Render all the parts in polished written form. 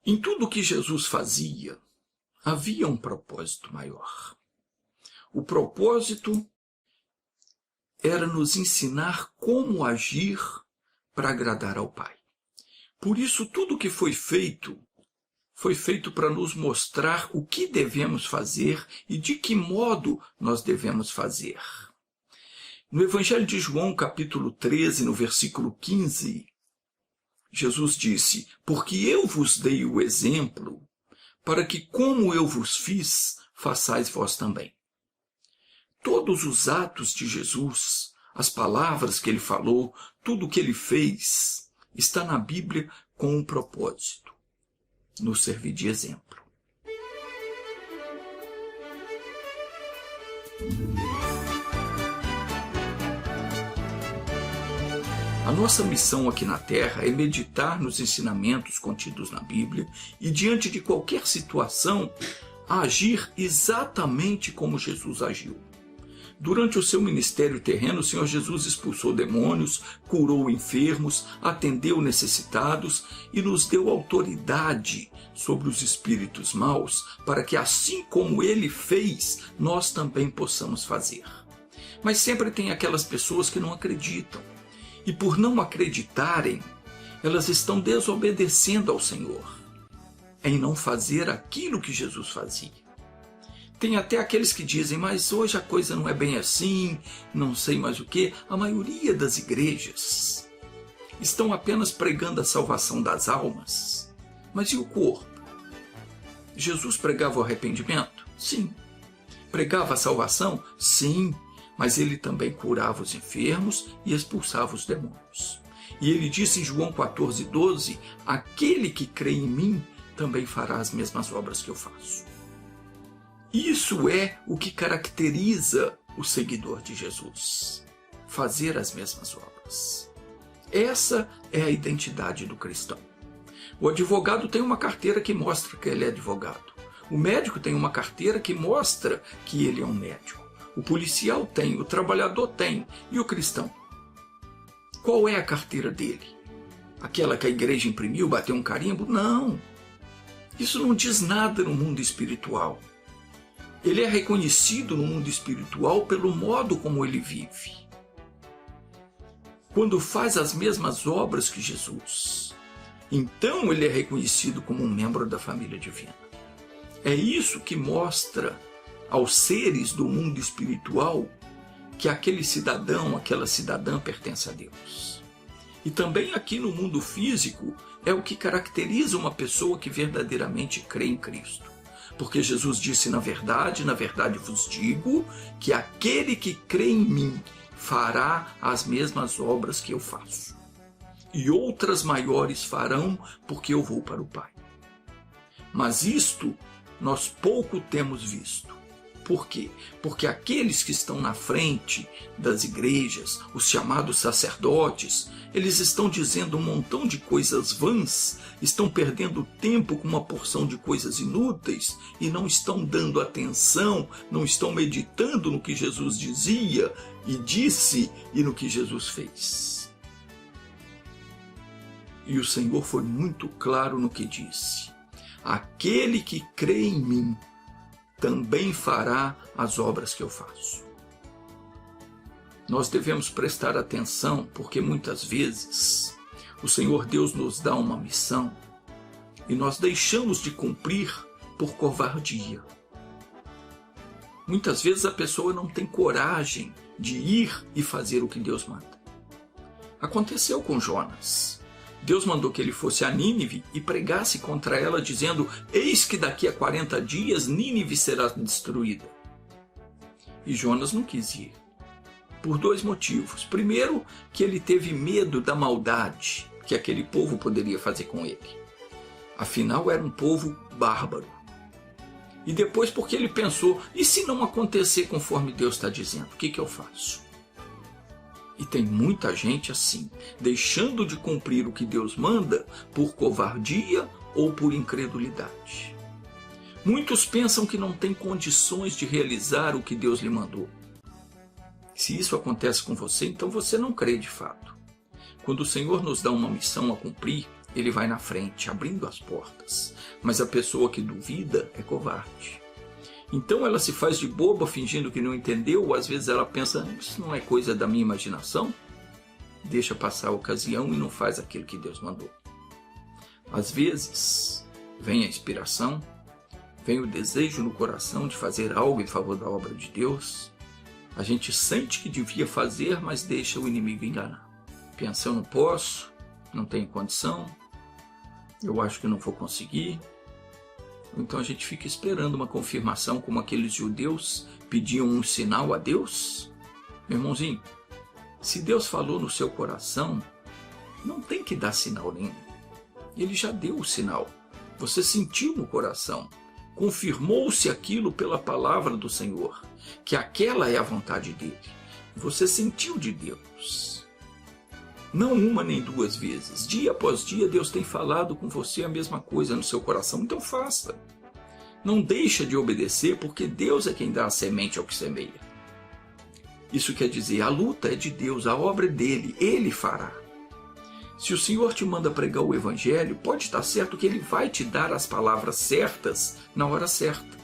Em tudo o que Jesus fazia, havia um propósito maior. O propósito era nos ensinar como agir para agradar ao Pai. Por isso, tudo o que foi feito para nos mostrar o que devemos fazer e de que modo nós devemos fazer. No Evangelho de João, capítulo 13, no versículo 15, Jesus disse: porque eu vos dei o exemplo, para que, como eu vos fiz, façais vós também. Todos os atos de Jesus, as palavras que ele falou, tudo o que ele fez, está na Bíblia com um propósito: nos servir de exemplo. A nossa missão aqui na Terra é meditar nos ensinamentos contidos na Bíblia e, diante de qualquer situação, agir exatamente como Jesus agiu. Durante o seu ministério terreno, o Senhor Jesus expulsou demônios, curou enfermos, atendeu necessitados e nos deu autoridade sobre os espíritos maus, para que, assim como ele fez, nós também possamos fazer. Mas sempre tem aquelas pessoas que não acreditam. E por não acreditarem, elas estão desobedecendo ao Senhor, em não fazer aquilo que Jesus fazia. Tem até aqueles que dizem: mas hoje a coisa não é bem assim, não sei mais o que. A maioria das igrejas estão apenas pregando a salvação das almas. Mas e o corpo? Jesus pregava o arrependimento? Sim. Pregava a salvação? Sim. Mas ele também curava os enfermos e expulsava os demônios. E ele disse em João 14:12, aquele que crê em mim também fará as mesmas obras que eu faço. Isso é o que caracteriza o seguidor de Jesus: fazer as mesmas obras. Essa é a identidade do cristão. O advogado tem uma carteira que mostra que ele é advogado. O médico tem uma carteira que mostra que ele é um médico. O policial tem, o trabalhador tem, e o cristão? Qual é a carteira dele? Aquela que a igreja imprimiu, bateu um carimbo? Não. Isso não diz nada no mundo espiritual. Ele é reconhecido no mundo espiritual pelo modo como ele vive. Quando faz as mesmas obras que Jesus, então ele é reconhecido como um membro da família divina. É isso que mostra aos seres do mundo espiritual que aquele cidadão, aquela cidadã pertence a Deus. E também aqui no mundo físico é o que caracteriza uma pessoa que verdadeiramente crê em Cristo. Porque Jesus disse: na verdade vos digo, que aquele que crê em mim fará as mesmas obras que eu faço. E outras maiores farão, porque eu vou para o Pai. Mas isto nós pouco temos visto. Por quê? Porque aqueles que estão na frente das igrejas, os chamados sacerdotes, eles estão dizendo um montão de coisas vãs, estão perdendo tempo com uma porção de coisas inúteis e não estão dando atenção, não estão meditando no que Jesus dizia e disse e no que Jesus fez. E o Senhor foi muito claro no que disse: aquele que crê em mim também fará as obras que eu faço. Nós devemos prestar atenção, porque muitas vezes o Senhor Deus nos dá uma missão e nós deixamos de cumprir por covardia. Muitas vezes a pessoa não tem coragem de ir e fazer o que Deus manda. Aconteceu com Jonas. Deus mandou que ele fosse a Nínive e pregasse contra ela, dizendo: eis que daqui a 40 dias Nínive será destruída. E Jonas não quis ir, por 2 motivos. Primeiro, que ele teve medo da maldade que aquele povo poderia fazer com ele. Afinal, era um povo bárbaro. E depois, porque ele pensou: e se não acontecer conforme Deus está dizendo, o que eu faço? E tem muita gente assim, deixando de cumprir o que Deus manda por covardia ou por incredulidade. Muitos pensam que não têm condições de realizar o que Deus lhe mandou. Se isso acontece com você, então você não crê de fato. Quando o Senhor nos dá uma missão a cumprir, ele vai na frente, abrindo as portas. Mas a pessoa que duvida é covarde. Então ela se faz de boba, fingindo que não entendeu, ou às vezes ela pensa, isso não é coisa da minha imaginação. Deixa passar a ocasião e não faz aquilo que Deus mandou. Às vezes, vem a inspiração, vem o desejo no coração de fazer algo em favor da obra de Deus. A gente sente que devia fazer, mas deixa o inimigo enganar. Pensa, eu não posso, não tenho condição, eu acho que não vou conseguir. Então a gente fica esperando uma confirmação, como aqueles judeus pediam um sinal a Deus. Meu irmãozinho, se Deus falou no seu coração, não tem que dar sinal nenhum. Ele já deu o sinal. Você sentiu no coração. Confirmou-se aquilo pela palavra do Senhor, que aquela é a vontade dele. Você sentiu de Deus. Não uma nem duas vezes. Dia após dia, Deus tem falado com você a mesma coisa no seu coração. Então faça. Não deixa de obedecer, porque Deus é quem dá a semente ao que semeia. Isso quer dizer, a luta é de Deus, a obra é dele, ele fará. Se o Senhor te manda pregar o Evangelho, pode estar certo que ele vai te dar as palavras certas na hora certa.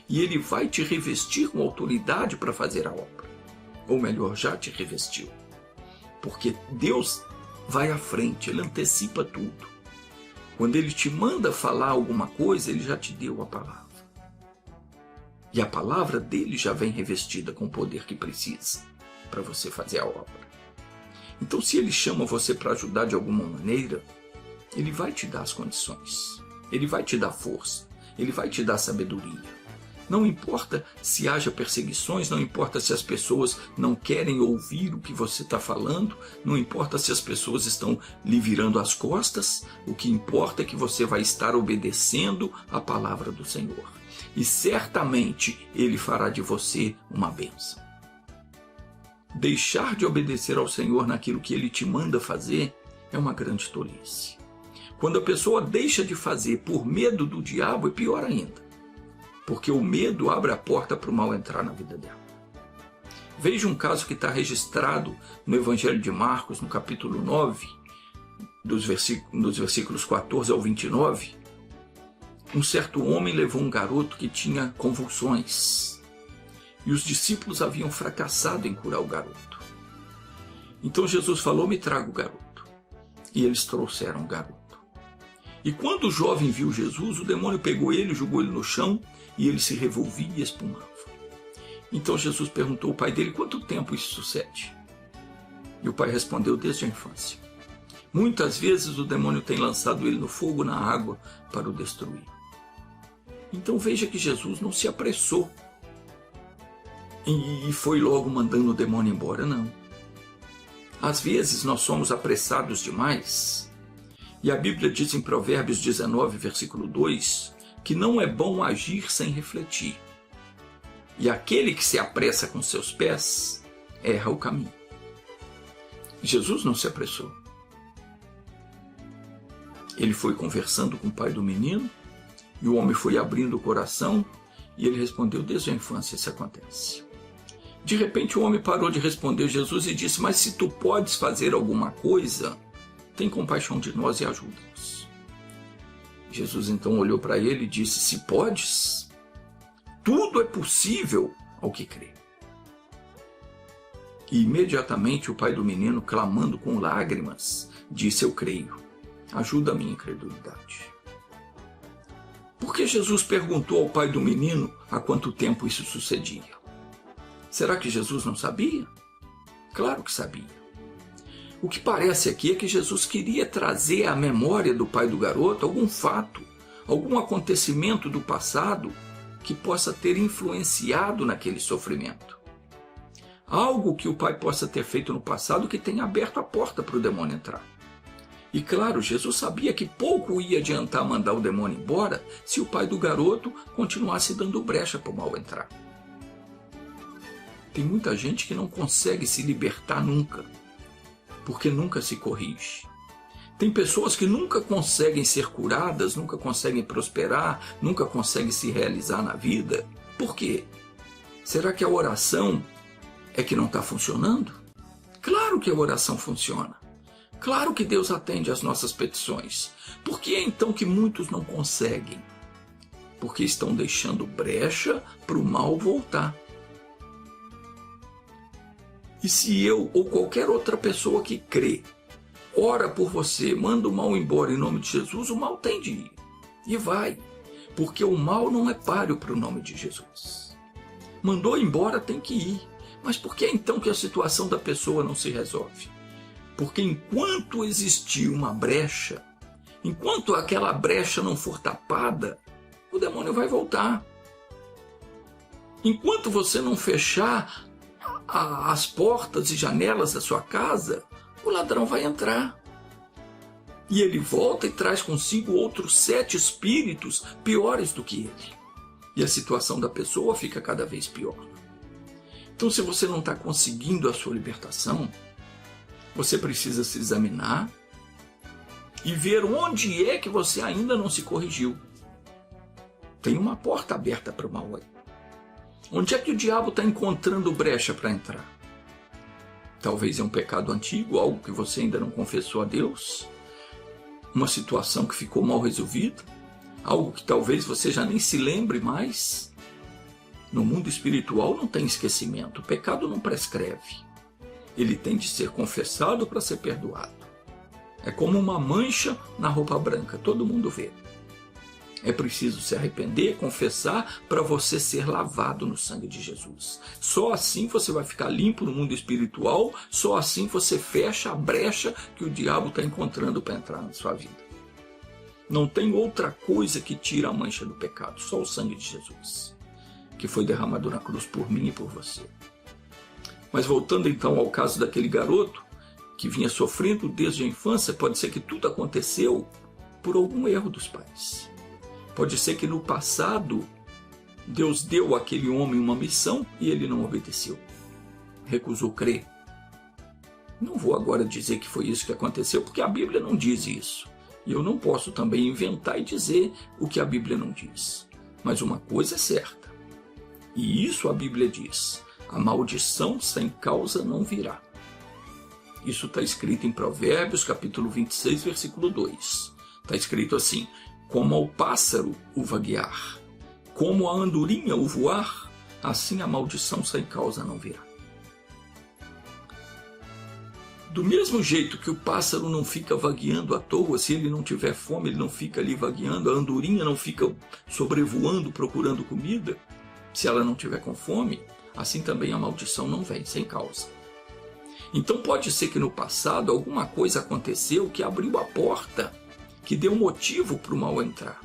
E ele vai te revestir com autoridade para fazer a obra. Ou melhor, já te revestiu. Porque Deus vai à frente, ele antecipa tudo. Quando ele te manda falar alguma coisa, ele já te deu a palavra. E a palavra dele já vem revestida com o poder que precisa para você fazer a obra. Então, se ele chama você para ajudar de alguma maneira, ele vai te dar as condições. Ele vai te dar força. Ele vai te dar sabedoria. Não importa se haja perseguições, não importa se as pessoas não querem ouvir o que você está falando, não importa se as pessoas estão lhe virando as costas, o que importa é que você vai estar obedecendo a palavra do Senhor. E certamente ele fará de você uma bênção. Deixar de obedecer ao Senhor naquilo que ele te manda fazer é uma grande tolice. Quando a pessoa deixa de fazer por medo do diabo, é pior ainda. Porque o medo abre a porta para o mal entrar na vida dela. Veja um caso que está registrado no Evangelho de Marcos, no capítulo 9, dos versículos 14 ao 29. Um certo homem levou um garoto que tinha convulsões. E os discípulos haviam fracassado em curar o garoto. Então Jesus falou, me traga o garoto. E eles trouxeram o garoto. E quando o jovem viu Jesus, o demônio pegou ele, jogou ele no chão, e ele se revolvia e espumava. Então Jesus perguntou ao pai dele, quanto tempo isso sucede? E o pai respondeu, desde a infância. Muitas vezes o demônio tem lançado ele no fogo, na água, para o destruir. Então veja que Jesus não se apressou e foi logo mandando o demônio embora, não. Às vezes nós somos apressados demais, e a Bíblia diz em Provérbios 19, versículo 2, que não é bom agir sem refletir. E aquele que se apressa com seus pés, erra o caminho. Jesus não se apressou. Ele foi conversando com o pai do menino, e o homem foi abrindo o coração, e ele respondeu, desde a infância isso acontece. De repente o homem parou de responder Jesus e disse, mas se tu podes fazer alguma coisa, tem compaixão de nós e ajuda-nos. Jesus então olhou para ele e disse, se podes, tudo é possível ao que crê. E imediatamente o pai do menino, clamando com lágrimas, disse, eu creio, ajuda a minha incredulidade. Por que Jesus perguntou ao pai do menino há quanto tempo isso sucedia? Será que Jesus não sabia? Claro que sabia. O que parece aqui é que Jesus queria trazer à memória do pai do garoto algum fato, algum acontecimento do passado que possa ter influenciado naquele sofrimento. Algo que o pai possa ter feito no passado que tenha aberto a porta para o demônio entrar. E claro, Jesus sabia que pouco ia adiantar mandar o demônio embora se o pai do garoto continuasse dando brecha para o mal entrar. Tem muita gente que não consegue se libertar nunca, porque nunca se corrige. Tem pessoas que nunca conseguem ser curadas, nunca conseguem prosperar, nunca conseguem se realizar na vida. Por quê? Será que a oração é que não está funcionando? Claro que a oração funciona. Claro que Deus atende às nossas petições. Por que é então que muitos não conseguem? Porque estão deixando brecha para o mal voltar. E se eu ou qualquer outra pessoa que crê, ora por você, manda o mal embora em nome de Jesus, o mal tem de ir. E vai. Porque o mal não é páreo para o nome de Jesus. Mandou embora, tem que ir. Mas por que então que a situação da pessoa não se resolve? Porque enquanto existir uma brecha, enquanto aquela brecha não for tapada, o demônio vai voltar. Enquanto você não fechar as portas e janelas da sua casa, o ladrão vai entrar. E ele volta e traz consigo outros 7 espíritos piores do que ele. E a situação da pessoa fica cada vez pior. Então, se você não está conseguindo a sua libertação, você precisa se examinar e ver onde é que você ainda não se corrigiu. Tem uma porta aberta para o mal aí. Onde é que o diabo está encontrando brecha para entrar? Talvez é um pecado antigo, algo que você ainda não confessou a Deus, uma situação que ficou mal resolvida, algo que talvez você já nem se lembre mais. No mundo espiritual não tem esquecimento, o pecado não prescreve. Ele tem de ser confessado para ser perdoado. É como uma mancha na roupa branca, todo mundo vê. É preciso se arrepender, confessar, para você ser lavado no sangue de Jesus. Só assim você vai ficar limpo no mundo espiritual, só assim você fecha a brecha que o diabo está encontrando para entrar na sua vida. Não tem outra coisa que tira a mancha do pecado, só o sangue de Jesus, que foi derramado na cruz por mim e por você. Mas voltando então ao caso daquele garoto que vinha sofrendo desde a infância, pode ser que tudo aconteceu por algum erro dos pais. Pode ser que no passado Deus deu àquele homem uma missão e ele não obedeceu. Recusou crer. Não vou agora dizer que foi isso que aconteceu, porque a Bíblia não diz isso. E eu não posso também inventar e dizer o que a Bíblia não diz. Mas uma coisa é certa. E isso a Bíblia diz: a maldição sem causa não virá. Isso está escrito em Provérbios, capítulo 26, versículo 2. Está escrito assim: como ao pássaro o vaguear, como a andorinha o voar, assim a maldição sem causa não virá. Do mesmo jeito que o pássaro não fica vagueando à toa, se ele não tiver fome, ele não fica ali vagueando, a andorinha não fica sobrevoando procurando comida, se ela não tiver com fome, assim também a maldição não vem sem causa. Então pode ser que no passado alguma coisa aconteceu que abriu a porta, que deu motivo para o mal entrar.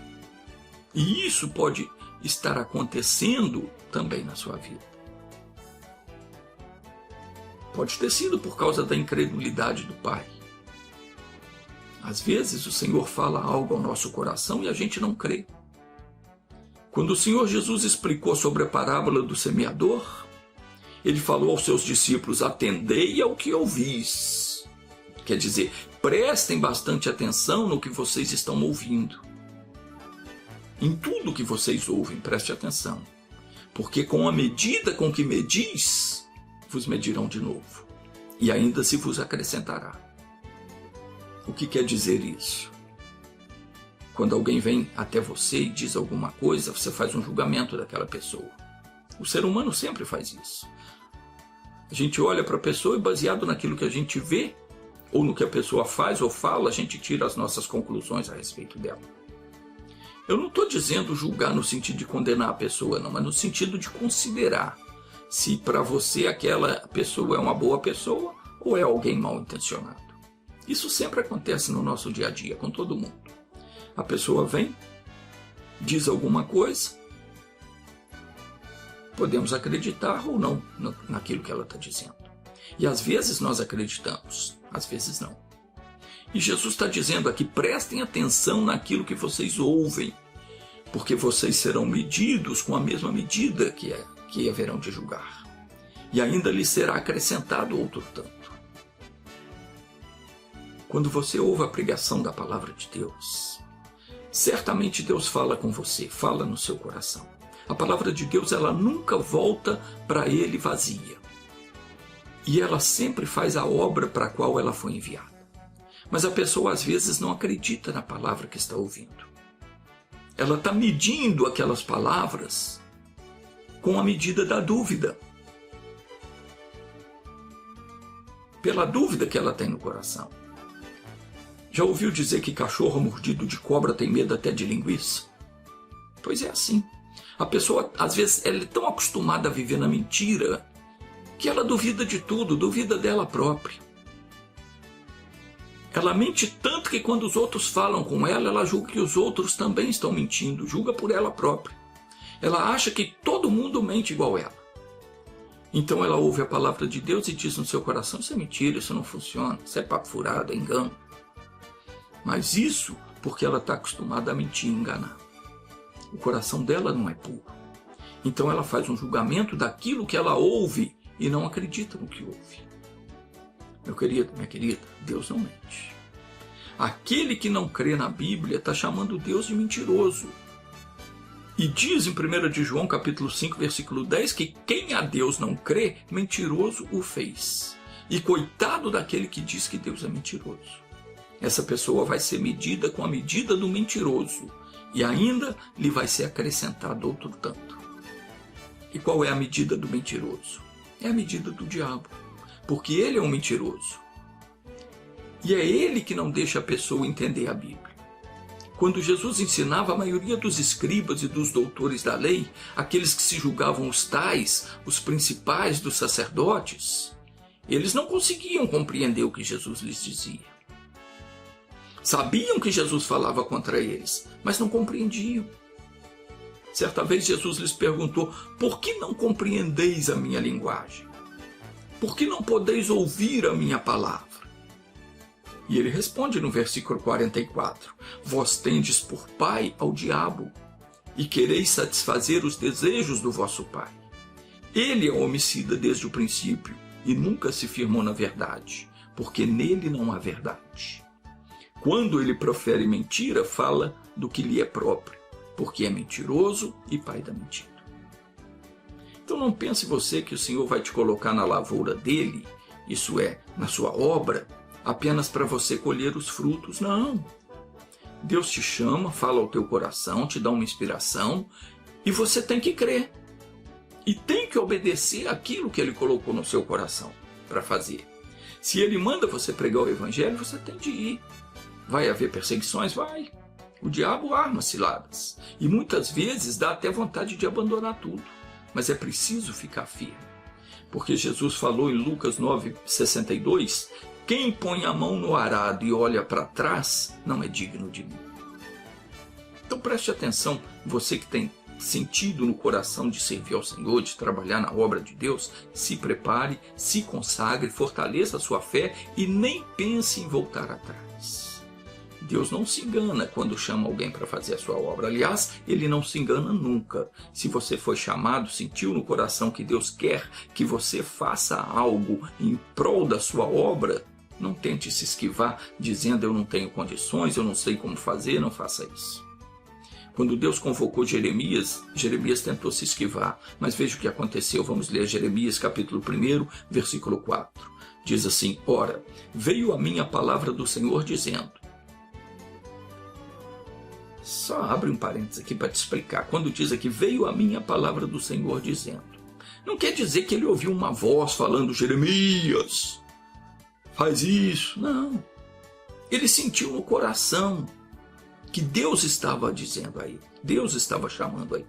E isso pode estar acontecendo também na sua vida. Pode ter sido por causa da incredulidade do pai. Às vezes o Senhor fala algo ao nosso coração e a gente não crê. Quando o Senhor Jesus explicou sobre a parábola do semeador, ele falou aos seus discípulos: atendei ao que ouvis. Quer dizer, prestem bastante atenção no que vocês estão ouvindo. Em tudo que vocês ouvem, preste atenção. Porque com a medida com que medis, vos medirão de novo. E ainda se vos acrescentará. O que quer dizer isso? Quando alguém vem até você e diz alguma coisa, você faz um julgamento daquela pessoa. O ser humano sempre faz isso. A gente olha para a pessoa e, baseado naquilo que a gente vê, ou no que a pessoa faz ou fala, a gente tira as nossas conclusões a respeito dela. Eu não estou dizendo julgar no sentido de condenar a pessoa, não, mas no sentido de considerar se para você aquela pessoa é uma boa pessoa ou é alguém mal intencionado. Isso sempre acontece no nosso dia a dia, com todo mundo. A pessoa vem, diz alguma coisa, podemos acreditar ou não naquilo que ela está dizendo. E às vezes nós acreditamos, às vezes não. E Jesus está dizendo aqui: prestem atenção naquilo que vocês ouvem, porque vocês serão medidos com a mesma medida que haverão de julgar. E ainda lhes será acrescentado outro tanto. Quando você ouve a pregação da palavra de Deus, certamente Deus fala com você, fala no seu coração. A palavra de Deus, ela nunca volta para ele vazia. E ela sempre faz a obra para a qual ela foi enviada. Mas a pessoa às vezes não acredita na palavra que está ouvindo. Ela está medindo aquelas palavras com a medida da dúvida. Pela dúvida que ela tem no coração. Já ouviu dizer que cachorro mordido de cobra tem medo até de linguiça? Pois é assim. A pessoa, às vezes, ela é tão acostumada a viver na mentira que ela duvida de tudo, duvida dela própria. Ela mente tanto que quando os outros falam com ela, ela julga que os outros também estão mentindo, julga por ela própria. Ela acha que todo mundo mente igual ela. Então ela ouve a palavra de Deus e diz no seu coração: isso é mentira, isso não funciona, isso é papo furado, é engano. Mas isso porque ela está acostumada a mentir e enganar. O coração dela não é puro. Então ela faz um julgamento daquilo que ela ouve e não acredita no que ouve. Meu querido, minha querida, Deus não mente. Aquele que não crê na Bíblia está chamando Deus de mentiroso. E diz em 1 de João, capítulo 5, versículo 10, que quem a Deus não crê, mentiroso o fez. E coitado daquele que diz que Deus é mentiroso. Essa pessoa vai ser medida com a medida do mentiroso. E ainda lhe vai ser acrescentado outro tanto. E qual é a medida do mentiroso? É a medida do diabo. Porque ele é um mentiroso. E é ele que não deixa a pessoa entender a Bíblia. Quando Jesus ensinava, a maioria dos escribas e dos doutores da lei, aqueles que se julgavam os tais, os principais dos sacerdotes, eles não conseguiam compreender o que Jesus lhes dizia. Sabiam que Jesus falava contra eles, mas não compreendiam. Certa vez Jesus lhes perguntou: por que não compreendeis a minha linguagem? Por que não podeis ouvir a minha palavra? E ele responde no versículo 44, vós tendes por pai ao diabo, e quereis satisfazer os desejos do vosso pai. Ele é homicida desde o princípio, e nunca se firmou na verdade, porque nele não há verdade. Quando ele profere mentira, fala do que lhe é próprio, porque é mentiroso e pai da mentira. Então não pense você que o Senhor vai te colocar na lavoura dele, isso é, na sua obra, apenas para você colher os frutos. Não. Deus te chama, fala ao teu coração, te dá uma inspiração, e você tem que crer. E tem que obedecer aquilo que ele colocou no seu coração para fazer. Se ele manda você pregar o evangelho, você tem de ir. Vai haver perseguições? Vai. O diabo arma ciladas. E muitas vezes dá até vontade de abandonar tudo. Mas é preciso ficar firme. Porque Jesus falou em Lucas 9,62, quem põe a mão no arado e olha para trás, não é digno de mim. Então preste atenção, você que tem sentido no coração de servir ao Senhor, de trabalhar na obra de Deus, se prepare, se consagre, fortaleça a sua fé e nem pense em voltar atrás. Deus não se engana quando chama alguém para fazer a sua obra. Aliás, ele não se engana nunca. Se você foi chamado, sentiu no coração que Deus quer que você faça algo em prol da sua obra, não tente se esquivar dizendo eu não tenho condições, eu não sei como fazer, não faça isso. Quando Deus convocou Jeremias, Jeremias tentou se esquivar, mas veja o que aconteceu. Vamos ler Jeremias capítulo 1, versículo 4. Diz assim, ora, veio a mim a palavra do Senhor dizendo, só abre um parênteses aqui para te explicar. Quando diz aqui, veio a mim a palavra do Senhor dizendo, não quer dizer que ele ouviu uma voz falando, Jeremias, faz isso. Não. Ele sentiu no coração que Deus estava dizendo a ele. Deus estava chamando a ele.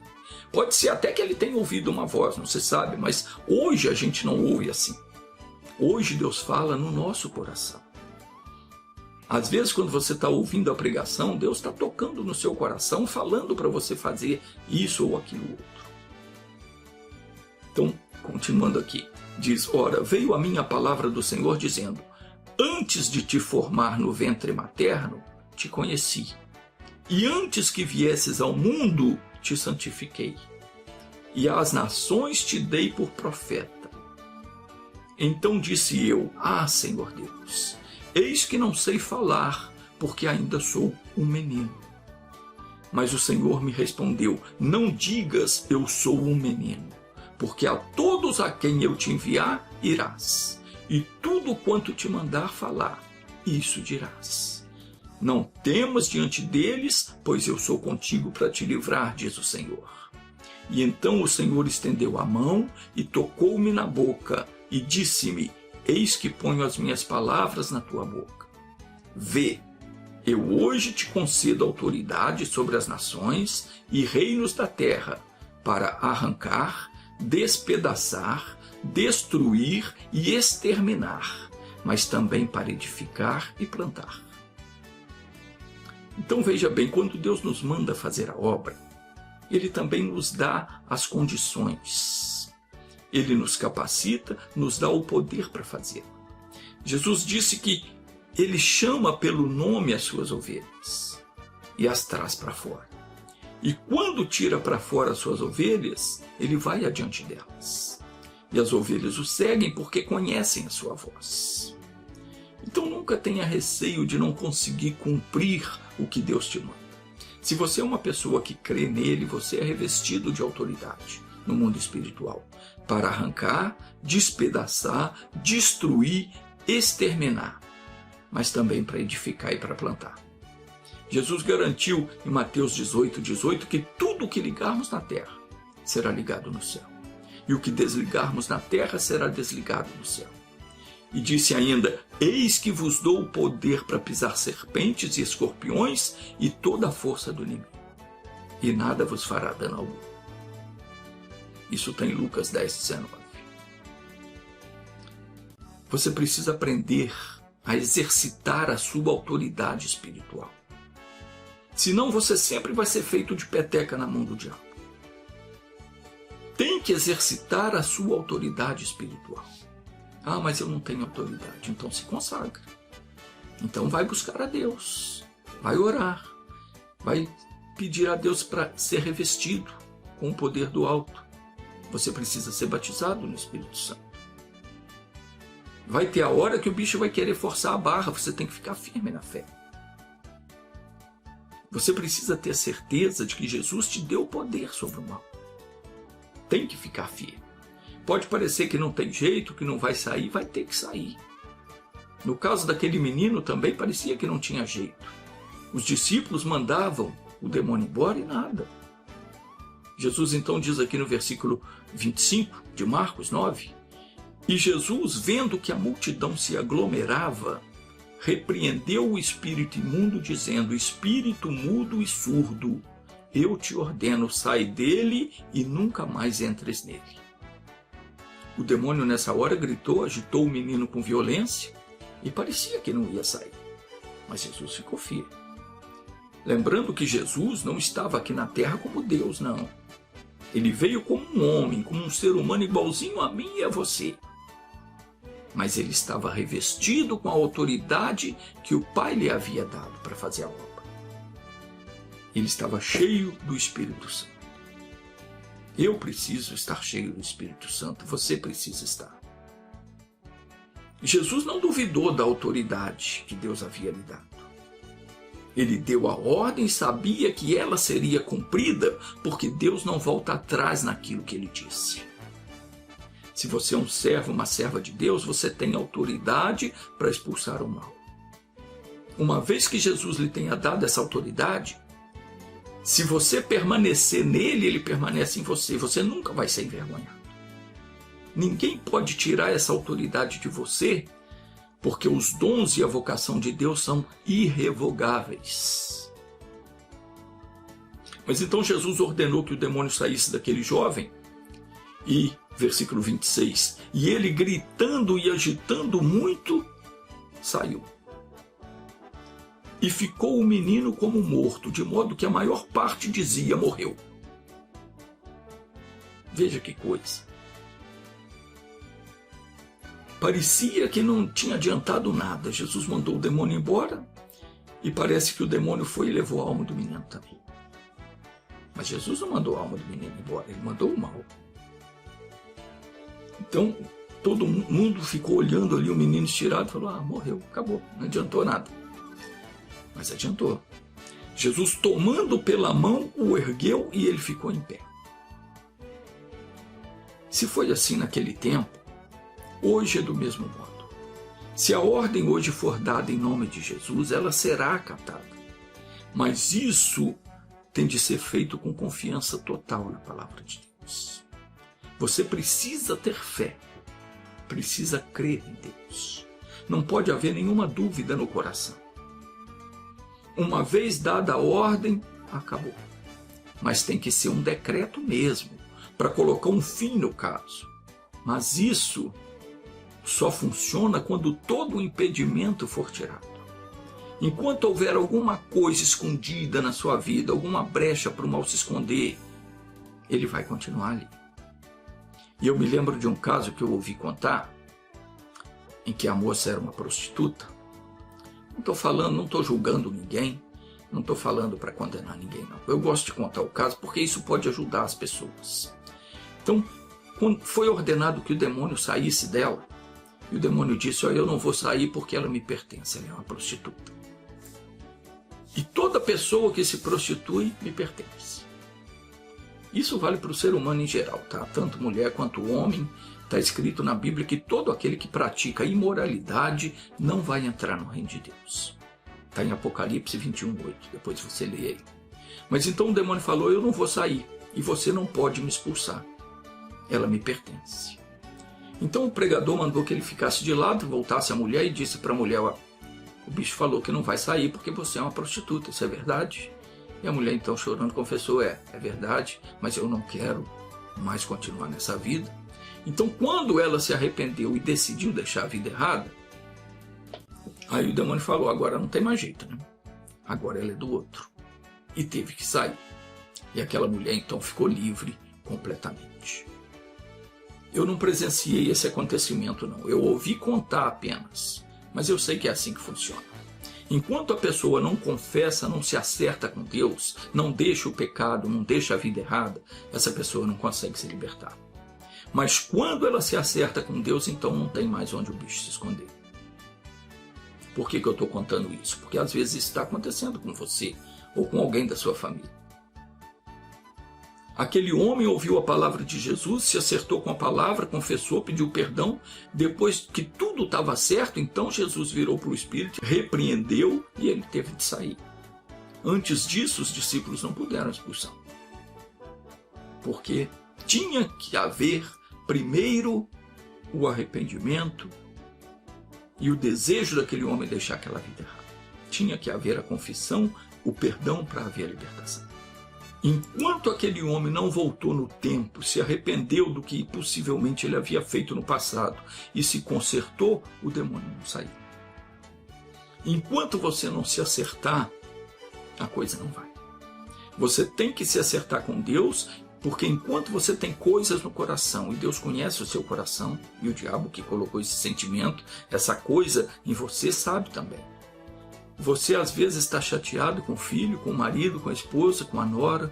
Pode ser até que ele tenha ouvido uma voz, não se sabe, mas hoje a gente não ouve assim. Hoje Deus fala no nosso coração. Às vezes, quando você está ouvindo a pregação, Deus está tocando no seu coração, falando para você fazer isso ou aquilo outro. Então, continuando aqui, diz, ora, veio a mim a palavra do Senhor dizendo, antes de te formar no ventre materno, te conheci. E antes que viesses ao mundo, te santifiquei. E às nações te dei por profeta. Então disse eu, Senhor Deus, eis que não sei falar, porque ainda sou um menino. Mas o Senhor me respondeu, não digas eu sou um menino, porque a todos a quem eu te enviar, irás, e tudo quanto te mandar falar, isso dirás: não temas diante deles, pois eu sou contigo para te livrar, diz o Senhor. E então o Senhor estendeu a mão e tocou-me na boca e disse-me: eis que ponho as minhas palavras na tua boca. Vê, eu hoje te concedo autoridade sobre as nações e reinos da terra, para arrancar, despedaçar, destruir e exterminar, mas também para edificar e plantar. Então veja bem, quando Deus nos manda fazer a obra, Ele também nos dá as condições. Ele nos capacita, nos dá o poder para fazer. Jesus disse que Ele chama pelo nome as suas ovelhas e as traz para fora. E quando tira para fora as suas ovelhas, Ele vai adiante delas. E as ovelhas o seguem porque conhecem a sua voz. Então nunca tenha receio de não conseguir cumprir o que Deus te manda. Se você é uma pessoa que crê nele, você é revestido de autoridade no mundo espiritual para arrancar, despedaçar, destruir, exterminar, mas também para edificar e para plantar. Jesus garantiu em Mateus 18:18 que tudo o que ligarmos na terra será ligado no céu, e o que desligarmos na terra será desligado no céu. E disse ainda: eis que vos dou o poder para pisar serpentes e escorpiões e toda a força do inimigo, e nada vos fará dano algum. Isso está em Lucas 10:19. Você precisa aprender a exercitar a sua autoridade espiritual. Senão você sempre vai ser feito de peteca na mão do diabo. Tem que exercitar a sua autoridade espiritual. Ah, mas eu não tenho autoridade. Então se consagra. Então vai buscar a Deus. Vai orar. Vai pedir a Deus para ser revestido com o poder do alto. Você precisa ser batizado no Espírito Santo. Vai ter a hora que o bicho vai querer forçar a barra. Você tem que ficar firme na fé. Você precisa ter certeza de que Jesus te deu poder sobre o mal. Tem que ficar firme. Pode parecer que não tem jeito, que não vai sair, vai ter que sair. No caso daquele menino também parecia que não tinha jeito. Os discípulos mandavam o demônio embora e nada. Jesus então diz aqui no versículo 25 de Marcos 9, e Jesus, vendo que a multidão se aglomerava, repreendeu o espírito imundo, dizendo: espírito mudo e surdo, eu te ordeno, sai dele e nunca mais entres nele. O demônio nessa hora gritou, agitou o menino com violência e parecia que não ia sair. Mas Jesus ficou firme. Lembrando que Jesus não estava aqui na terra como Deus, não. Ele veio como um homem, como um ser humano igualzinho a mim e a você. Mas ele estava revestido com a autoridade que o Pai lhe havia dado para fazer a obra. Ele estava cheio do Espírito Santo. Eu preciso estar cheio do Espírito Santo, você precisa estar. Jesus não duvidou da autoridade que Deus havia lhe dado. Ele deu a ordem e sabia que ela seria cumprida, porque Deus não volta atrás naquilo que ele disse. Se você é um servo, uma serva de Deus, você tem autoridade para expulsar o mal. Uma vez que Jesus lhe tenha dado essa autoridade, se você permanecer nele, ele permanece em você. Você nunca vai ser envergonhado. Ninguém pode tirar essa autoridade de você, porque os dons e a vocação de Deus são irrevogáveis. Mas então Jesus ordenou que o demônio saísse daquele jovem. E, versículo 26, e ele gritando e agitando muito, saiu. E ficou o menino como morto, de modo que a maior parte dizia: morreu. Veja que coisa. Parecia que não tinha adiantado nada. Jesus mandou o demônio embora e parece que o demônio foi e levou a alma do menino também. Mas Jesus não mandou a alma do menino embora, ele mandou o mal. Então todo mundo ficou olhando ali o menino estirado e falou: ah, morreu, acabou, não adiantou nada. Mas adiantou. Jesus, tomando pela mão, o ergueu e ele ficou em pé. Se foi assim naquele tempo, hoje é do mesmo modo. Se a ordem hoje for dada em nome de Jesus, ela será acatada. Mas isso tem de ser feito com confiança total na palavra de Deus. Você precisa ter fé, precisa crer em Deus. Não pode haver nenhuma dúvida no coração. Uma vez dada a ordem, acabou. Mas tem que ser um decreto mesmo, para colocar um fim no caso. Mas isso só funciona quando todo o impedimento for tirado. Enquanto houver alguma coisa escondida na sua vida, alguma brecha para o mal se esconder, ele vai continuar ali. E eu me lembro de um caso que eu ouvi contar, em que a moça era uma prostituta. Não estou falando, não estou julgando ninguém, não estou falando para condenar ninguém, não. Eu gosto de contar o caso porque isso pode ajudar as pessoas. Então, quando foi ordenado que o demônio saísse dela, e o demônio disse: olha, eu não vou sair porque ela me pertence, ela é uma prostituta. E toda pessoa que se prostitui me pertence. Isso vale para o ser humano em geral, tá? Tanto mulher quanto homem. Está escrito na Bíblia que todo aquele que pratica imoralidade não vai entrar no reino de Deus. Está em Apocalipse 21:8, depois você lê aí. Mas então o demônio falou: eu não vou sair e você não pode me expulsar. Ela me pertence. Então o pregador mandou que ele ficasse de lado, voltasse à mulher e disse para a mulher: ó, o bicho falou que não vai sair porque você é uma prostituta, isso é verdade? E a mulher então chorando confessou: é verdade, mas eu não quero mais continuar nessa vida. Então quando ela se arrependeu e decidiu deixar a vida errada, aí o demônio falou: agora não tem mais jeito, né? Agora ela é do outro. E teve que sair. E aquela mulher então ficou livre completamente. Eu não presenciei esse acontecimento, não. Eu ouvi contar apenas. Mas eu sei que é assim que funciona. Enquanto a pessoa não confessa, não se acerta com Deus, não deixa o pecado, não deixa a vida errada, essa pessoa não consegue se libertar. Mas quando ela se acerta com Deus, então não tem mais onde o bicho se esconder. Por que eu estou contando isso? Porque às vezes isso está acontecendo com você ou com alguém da sua família. Aquele homem ouviu a palavra de Jesus, se acertou com a palavra, confessou, pediu perdão. Depois que tudo estava certo, então Jesus virou para o Espírito, repreendeu e ele teve de sair. Antes disso, os discípulos não puderam expulsar. Porque tinha que haver primeiro o arrependimento e o desejo daquele homem deixar aquela vida errada. Tinha que haver a confissão, o perdão para haver a libertação. Enquanto aquele homem não voltou no tempo, se arrependeu do que possivelmente ele havia feito no passado e se consertou, o demônio não saiu. Enquanto você não se acertar, a coisa não vai. Você tem que se acertar com Deus, porque enquanto você tem coisas no coração, e Deus conhece o seu coração, e o diabo que colocou esse sentimento, essa coisa em você, sabe também. Você às vezes está chateado com o filho, com o marido, com a esposa, com a nora,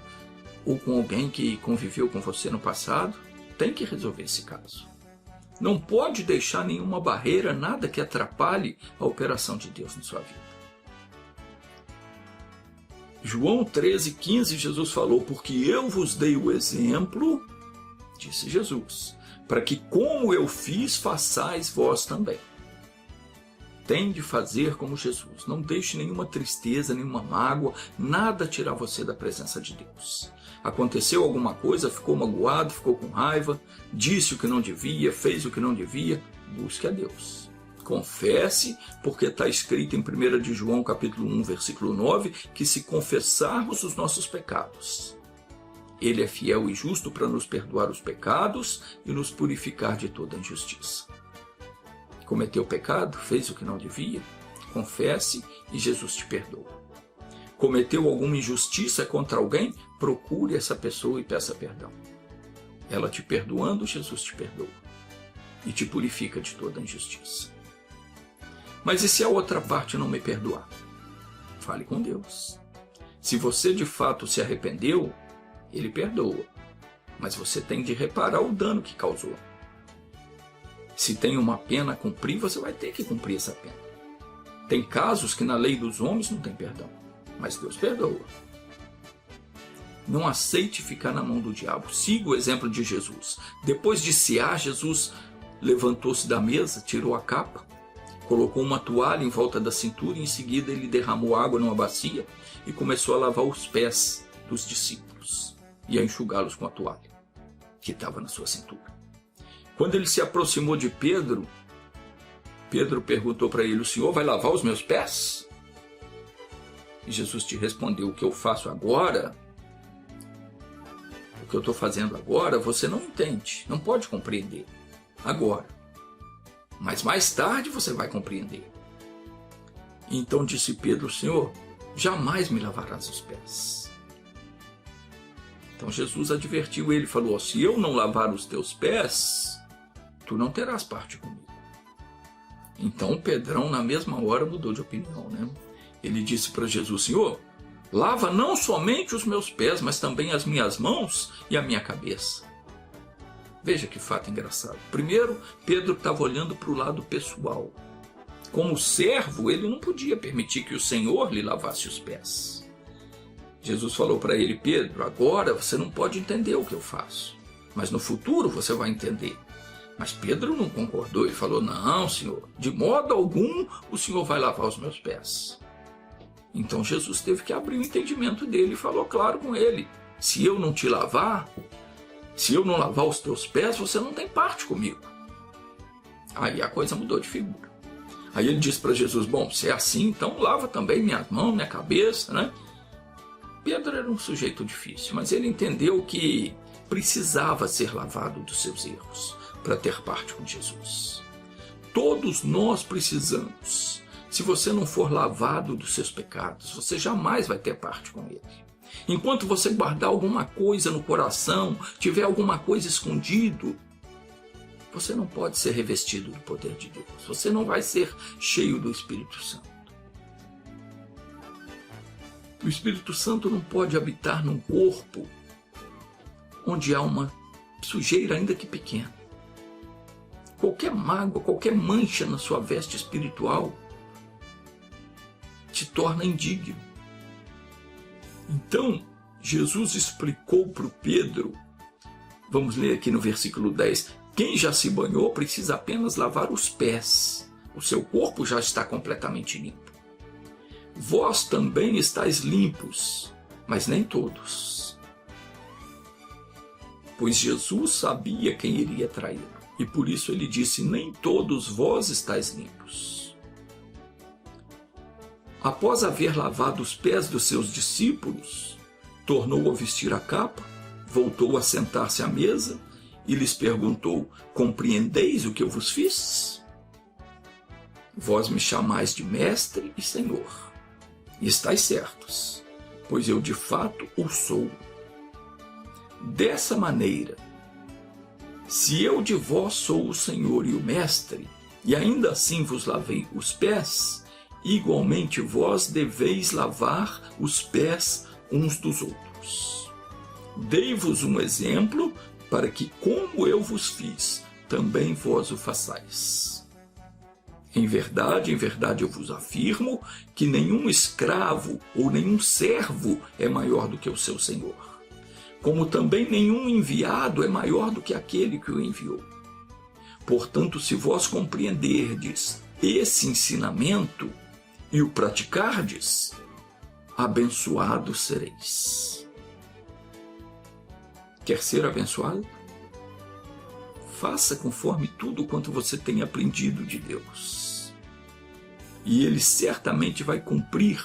ou com alguém que conviveu com você no passado. Tem que resolver esse caso. Não pode deixar nenhuma barreira, nada que atrapalhe a operação de Deus na sua vida. João 13,15, Jesus falou: porque eu vos dei o exemplo, disse Jesus, para que como eu fiz, façais vós também. Tem de fazer como Jesus. Não deixe nenhuma tristeza, nenhuma mágoa, nada tirar você da presença de Deus. Aconteceu alguma coisa, ficou magoado, ficou com raiva, disse o que não devia, fez o que não devia, busque a Deus. Confesse, porque está escrito em 1 de João, capítulo 1, versículo 9, que se confessarmos os nossos pecados, Ele é fiel e justo para nos perdoar os pecados e nos purificar de toda injustiça. Cometeu pecado, fez o que não devia, confesse e Jesus te perdoa. Cometeu alguma injustiça contra alguém, procure essa pessoa e peça perdão. Ela te perdoando, Jesus te perdoa e te purifica de toda injustiça. Mas e se a outra parte não me perdoar? Fale com Deus. Se você de fato se arrependeu, Ele perdoa, mas você tem de reparar o dano que causou. Se tem uma pena a cumprir, você vai ter que cumprir essa pena. Tem casos que na lei dos homens não tem perdão, mas Deus perdoa. Não aceite ficar na mão do diabo. Siga o exemplo de Jesus. Depois de cear, Jesus levantou-se da mesa, tirou a capa, colocou uma toalha em volta da cintura e em seguida ele derramou água numa bacia e começou a lavar os pés dos discípulos e a enxugá-los com a toalha que estava na sua cintura. Quando ele se aproximou de Pedro, Pedro perguntou para ele: o senhor vai lavar os meus pés? E Jesus te respondeu: o que eu faço agora, o que eu estou fazendo agora, você não entende, não pode compreender agora. Mas mais tarde você vai compreender. Então disse Pedro: Senhor, jamais me lavarás os pés. Então Jesus advertiu ele, falou: se eu não lavar os teus pés, tu não terás parte comigo. Então Pedrão na mesma hora mudou de opinião, né? Ele disse para Jesus: Senhor, lava não somente os meus pés, mas também as minhas mãos e a minha cabeça. Veja que fato engraçado. Primeiro, Pedro estava olhando para o lado pessoal. Como servo, ele não podia permitir que o Senhor lhe lavasse os pés. Jesus falou para ele: Pedro, agora você não pode entender o que eu faço, mas no futuro você vai entender. Mas Pedro não concordou e falou: não, Senhor, de modo algum o Senhor vai lavar os meus pés. Então Jesus teve que abrir o entendimento dele e falou claro com ele: se eu não te lavar, se eu não lavar os teus pés, você não tem parte comigo. Aí a coisa mudou de figura. Aí ele disse para Jesus: bom, se é assim, então lava também minhas mãos, minha cabeça, né? Pedro era um sujeito difícil, mas ele entendeu que precisava ser lavado dos seus erros para ter parte com Jesus. Todos nós precisamos. Se você não for lavado dos seus pecados, você jamais vai ter parte com ele. Enquanto você guardar alguma coisa no coração, tiver alguma coisa escondido, você não pode ser revestido do poder de Deus. Você não vai ser cheio do Espírito Santo. O Espírito Santo não pode habitar num corpo onde há uma sujeira, ainda que pequena. Qualquer mágoa, qualquer mancha na sua veste espiritual te torna indigno. Então, Jesus explicou para o Pedro, vamos ler aqui no versículo 10, quem já se banhou precisa apenas lavar os pés, o seu corpo já está completamente limpo. Vós também estáis limpos, mas nem todos. Pois Jesus sabia quem iria traí-lo, e por isso ele disse: nem todos vós estáis limpos. Após haver lavado os pés dos seus discípulos, tornou a vestir a capa, voltou a sentar-se à mesa e lhes perguntou: compreendeis o que eu vos fiz? Vós me chamais de mestre e senhor, e estáis certos, pois eu de fato o sou. Dessa maneira, se eu de vós sou o Senhor e o mestre, e ainda assim vos lavei os pés, igualmente vós deveis lavar os pés uns dos outros. Dei-vos um exemplo para que, como eu vos fiz, também vós o façais. Em verdade eu vos afirmo que nenhum escravo ou nenhum servo é maior do que o seu senhor, como também nenhum enviado é maior do que aquele que o enviou. Portanto, se vós compreenderdes esse ensinamento e o praticardes, abençoados sereis. Quer ser abençoado? Faça conforme tudo quanto você tem aprendido de Deus, e Ele certamente vai cumprir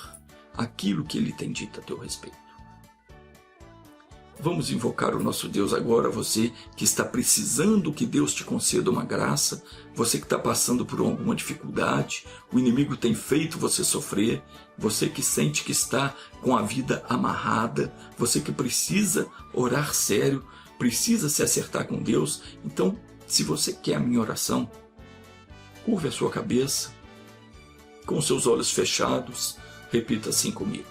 aquilo que Ele tem dito a teu respeito. Vamos invocar o nosso Deus agora, você que está precisando que Deus te conceda uma graça, você que está passando por alguma dificuldade, o inimigo tem feito você sofrer, você que sente que está com a vida amarrada, você que precisa orar sério, precisa se acertar com Deus. Então, se você quer a minha oração, curve a sua cabeça, com seus olhos fechados, repita assim comigo: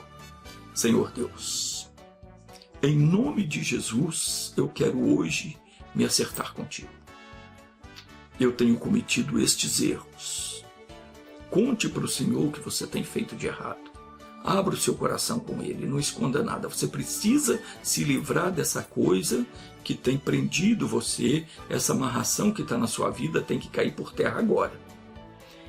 Senhor Deus, em nome de Jesus, eu quero hoje me acertar contigo. Eu tenho cometido estes erros. Conte para o Senhor o que você tem feito de errado. Abra o seu coração com Ele, não esconda nada. Você precisa se livrar dessa coisa que tem prendido você, essa amarração que está na sua vida tem que cair por terra agora.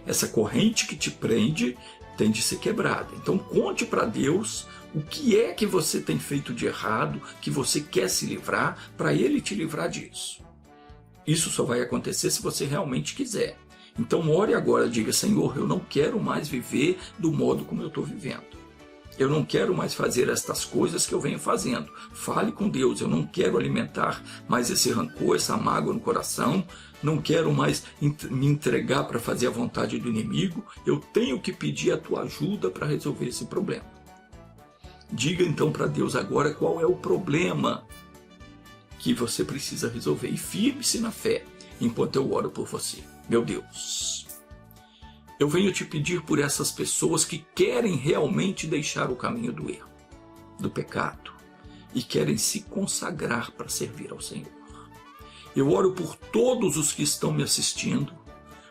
Essa corrente que te prende tem de ser quebrada. Então conte para Deus o que é que você tem feito de errado, que você quer se livrar, para Ele te livrar disso. Isso só vai acontecer se você realmente quiser. Então ore agora, diga: Senhor, eu não quero mais viver do modo como eu estou vivendo. Eu não quero mais fazer estas coisas que eu venho fazendo. Fale com Deus, eu não quero alimentar mais esse rancor, essa mágoa no coração. Não quero mais me entregar para fazer a vontade do inimigo. Eu tenho que pedir a tua ajuda para resolver esse problema. Diga então para Deus agora qual é o problema que você precisa resolver. E firme-se na fé enquanto eu oro por você. Meu Deus, eu venho te pedir por essas pessoas que querem realmente deixar o caminho do erro, do pecado, e querem se consagrar para servir ao Senhor. Eu oro por todos os que estão me assistindo,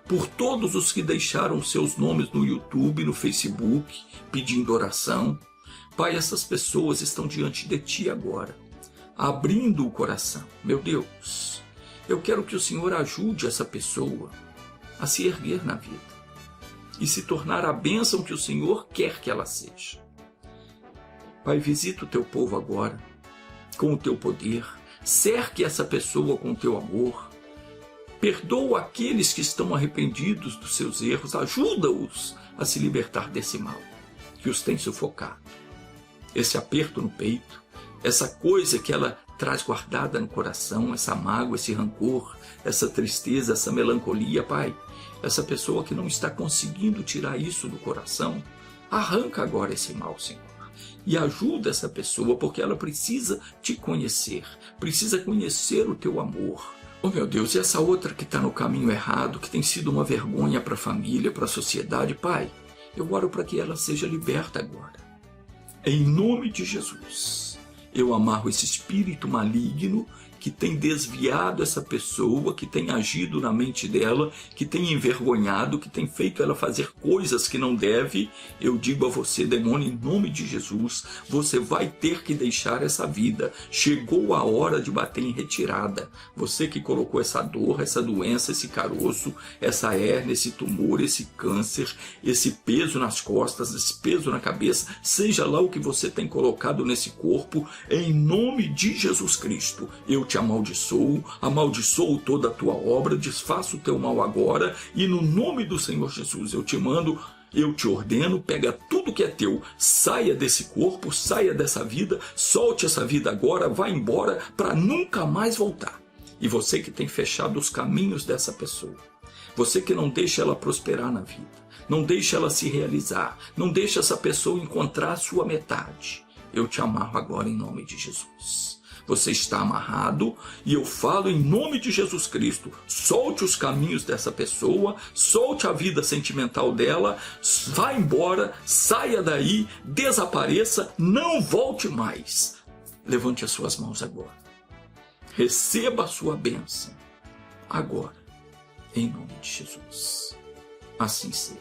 por todos os que deixaram seus nomes no YouTube, no Facebook, pedindo oração. Pai, essas pessoas estão diante de Ti agora, abrindo o coração. Meu Deus, eu quero que o Senhor ajude essa pessoa a se erguer na vida e se tornar a bênção que o Senhor quer que ela seja. Pai, visita o Teu povo agora, com o Teu poder, cerque essa pessoa com o Teu amor, perdoa aqueles que estão arrependidos dos seus erros, ajuda-os a se libertar desse mal que os tem sufocado. Esse aperto no peito, essa coisa que ela traz guardada no coração, essa mágoa, esse rancor, essa tristeza, essa melancolia, Pai, essa pessoa que não está conseguindo tirar isso do coração, arranca agora esse mal, Senhor, e ajuda essa pessoa, porque ela precisa Te conhecer, precisa conhecer o Teu amor. Oh meu Deus, e essa outra que está no caminho errado, que tem sido uma vergonha para a família, para a sociedade, Pai, eu oro para que ela seja liberta agora. Em nome de Jesus, eu amarro esse espírito maligno que tem desviado essa pessoa, que tem agido na mente dela, que tem envergonhado, que tem feito ela fazer coisas que não deve. Eu digo a você, demônio, em nome de Jesus, você vai ter que deixar essa vida. Chegou a hora de bater em retirada. Você que colocou essa dor, essa doença, esse caroço, essa hérnia, esse tumor, esse câncer, esse peso nas costas, esse peso na cabeça, seja lá o que você tem colocado nesse corpo, em nome de Jesus Cristo, eu te amaldiçoo toda a tua obra, desfaço o teu mal agora, e no nome do Senhor Jesus eu te mando, eu te ordeno, pega tudo que é teu, saia desse corpo, saia dessa vida, solte essa vida agora, vá embora para nunca mais voltar. E você que tem fechado os caminhos dessa pessoa, você que não deixa ela prosperar na vida, não deixa ela se realizar, não deixa essa pessoa encontrar a sua metade, eu te amarro agora em nome de Jesus. Você está amarrado e eu falo em nome de Jesus Cristo, solte os caminhos dessa pessoa, solte a vida sentimental dela, vá embora, saia daí, desapareça, não volte mais. Levante as suas mãos agora, receba a sua bênção agora, em nome de Jesus. Assim seja.